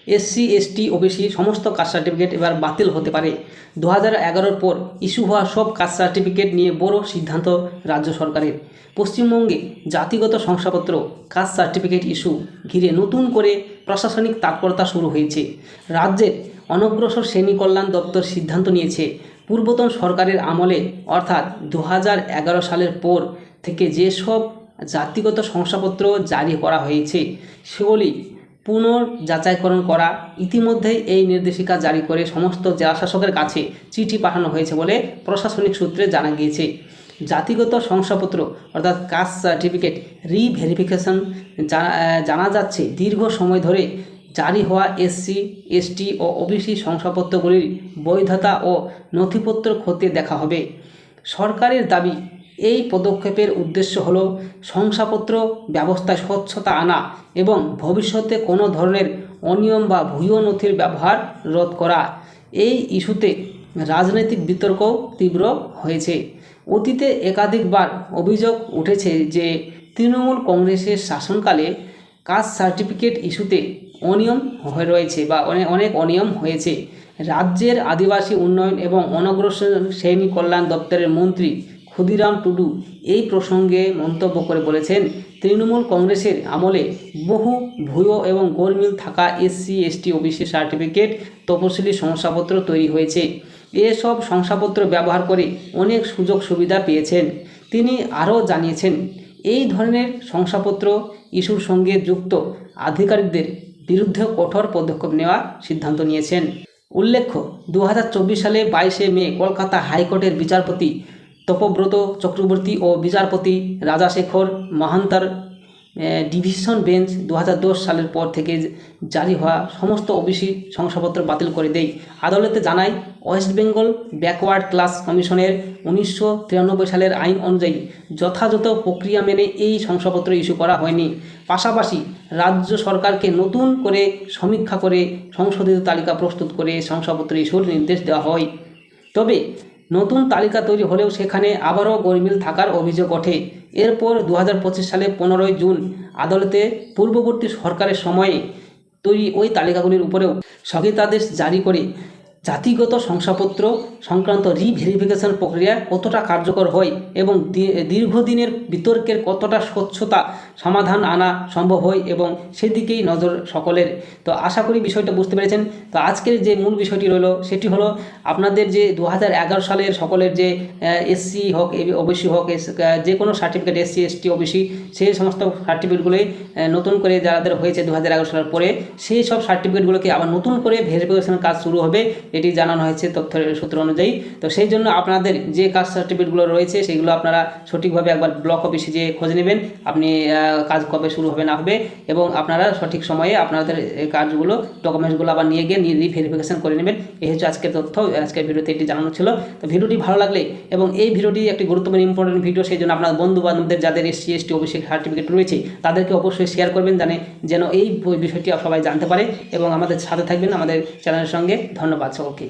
SC ST OBC সমস্ত caste certificate এবার বাতিল হতে পারে। 2011 পর ইস্যু হওয়া সব কাস্ট সার্টিফিকেট নিয়ে বড় সিদ্ধান্ত রাজ্য সরকারের। পশ্চিমবঙ্গে জাতিগত শংসাপত্র কাস্ট সার্টিফিকেট ইস্যু ঘিরে নতুন করে প্রশাসনিক তৎপরতা শুরু হয়েছে। রাজ্যের অনগ্রসর শ্রেণী কল্যাণ দপ্তর সিদ্ধান্ত নিয়েছে, পূর্বতন সরকারের আমলে অর্থাৎ 2011 সালের পর থেকে যেসব জাতিগত শংসাপত্র জারি করা হয়েছে সেগুলি পুনর্যাচাইকরণ করা। ইতিমধ্যেই এই নির্দেশিকা জারি করে সমস্ত জেলাশাসকের কাছে চিঠি পাঠানো হয়েছে বলে প্রশাসনিক সূত্রে জানা গিয়েছে। জাতিগত শংসাপত্র অর্থাৎ কাস্ট সার্টিফিকেট রিভেরিফিকেশন জানা যাচ্ছে দীর্ঘ সময় ধরে জারি হওয়া এসসি এসটি ও ওবিসি শংসাপত্রগুলির বৈধতা ও নথিপত্র খতিয়ে দেখা হবে। সরকারের দাবি, এই পদক্ষেপের উদ্দেশ্য হল শংসাপত্র ব্যবস্থায় স্বচ্ছতা আনা এবং ভবিষ্যতে কোনো ধরনের অনিয়ম বা ভুয়ো নথির ব্যবহার রোধ করা। এই ইস্যুতে রাজনৈতিক বিতর্কও তীব্র হয়েছে। অতীতে একাধিকবার অভিযোগ উঠেছে যে তৃণমূল কংগ্রেসের শাসনকালে কাস্ট সার্টিফিকেট ইস্যুতে অনিয়ম হয়ে রয়েছে বা অনেক অনিয়ম হয়েছে। রাজ্যের আদিবাসী উন্নয়ন এবং অনগ্রসর শ্রেণী কল্যাণ দপ্তরের মন্ত্রী ক্ষুদিরাম টুডু এই প্রসঙ্গে মন্তব্য করে বলেছেন, তৃণমূল কংগ্রেসের আমলে বহু ভুয়ো এবং গোলমিল থাকা এসসি এসটি ওবিসি সার্টিফিকেট তপশিলি শংসাপত্র তৈরি হয়েছে। এসব শংসাপত্র ব্যবহার করে অনেক সুযোগ সুবিধা পেয়েছেন। তিনি আরও জানিয়েছেন, এই ধরনের শংসাপত্র ইস্যুর সঙ্গে যুক্ত আধিকারিকদের বিরুদ্ধে কঠোর পদক্ষেপ নেওয়ার সিদ্ধান্ত নিয়েছেন। উল্লেখ্য, 2024 সালে 22 মে কলকাতা হাইকোর্টের বিচারপতি তপব্রত চক্রবর্তী ও বিচারপতি রাজাশেখর মাহান্তার ডিভিশন বেঞ্চ 2010 সালের পর থেকে জারি হওয়া সমস্ত ওবিসি শংসাপত্র বাতিল করে দেয়। আদালতে জানায়, ওয়েস্ট বেঙ্গল ব্যাকওয়ার্ড ক্লাস কমিশনের 1993 সালের আইন অনুযায়ী যথাযথ প্রক্রিয়া মেনে এই শংসাপত্র ইস্যু করা হয়নি। পাশাপাশি রাজ্য সরকারকে নতুন করে সমীক্ষা করে সংশোধিত তালিকা প্রস্তুত করে শংসাপত্র ইস্যুর নির্দেশ দেওয়া হয়। তবে নতুন তালিকা তৈরি হলেও সেখানে আবারও গোলমিল থাকার অভিযোগ ওঠে। এরপর 2025 সালে 15 জুন আদালতে পূর্ববর্তী সরকারের সময়ে তৈরি ওই তালিকাগুলির উপরেও স্থগিতাদেশ জারি করে জাতিগত শংসাপত্র সংক্রান্ত রিভেরিফিকেশন প্রক্রিয়া কতটা কার্যকর হয় এবং দীর্ঘদিনের বিতর্কের কতটা স্বচ্ছতা সমাধান আনা সম্ভব হয় এবং সেদিকেই নজর সকলের। তো আশা করি বিষয়টা বুঝতে পেরেছেন। তো আজকের যে মূল বিষয়টি রইল সেটি হলো আপনাদের যে 2011 সালের সকলের যে এসসি হোক ওবিসি হোক যে কোনো সার্টিফিকেট এসসি এসটি ওবিসি সেই সমস্ত সার্টিফিকেটগুলোই নতুন করে যাদের হয়েছে 2011 সালের পরে সেই সব সার্টিফিকেটগুলোকে আবার নতুন করে ভেরিফিকেশনের কাজ শুরু হবে, এটি জানানো হয়েছে তথ্যের সূত্র অনুযায়ী। তো সেই জন্য আপনাদের যে কাস্ট সার্টিফিকেটগুলো রয়েছে সেগুলো আপনারা সঠিকভাবে একবার ব্লক অফিসে যেয়ে খোঁজ নেবেন আপনি কাজ কবে শুরু হবে না হবে, এবং আপনারা সঠিক সময়ে আপনাদের কাজগুলো ডকুমেন্টসগুলো আবার নিয়ে গিয়ে রিভেরিফিকেশন করে নেবেন। এই হচ্ছে আজকের তথ্য। আজকের ভিডিওতে এটি জানানো ছিল। তো ভিডিওটি ভালো লাগলে এবং এই ভিডিওটি একটি গুরুত্বপূর্ণ ইম্পর্টেন্ট ভিডিও, সেই জন্য আপনার বন্ধু বান্ধবদের যাদের এসসি এসটি ওবিসি সার্টিফিকেট রয়েছে তাদেরকে অবশ্যই শেয়ার করবেন যেন এই বিষয়টি সবাই জানতে পারে এবং আমাদের সাথে থাকবেন আমাদের চ্যানেলের সঙ্গে। ধন্যবাদ সকলকে।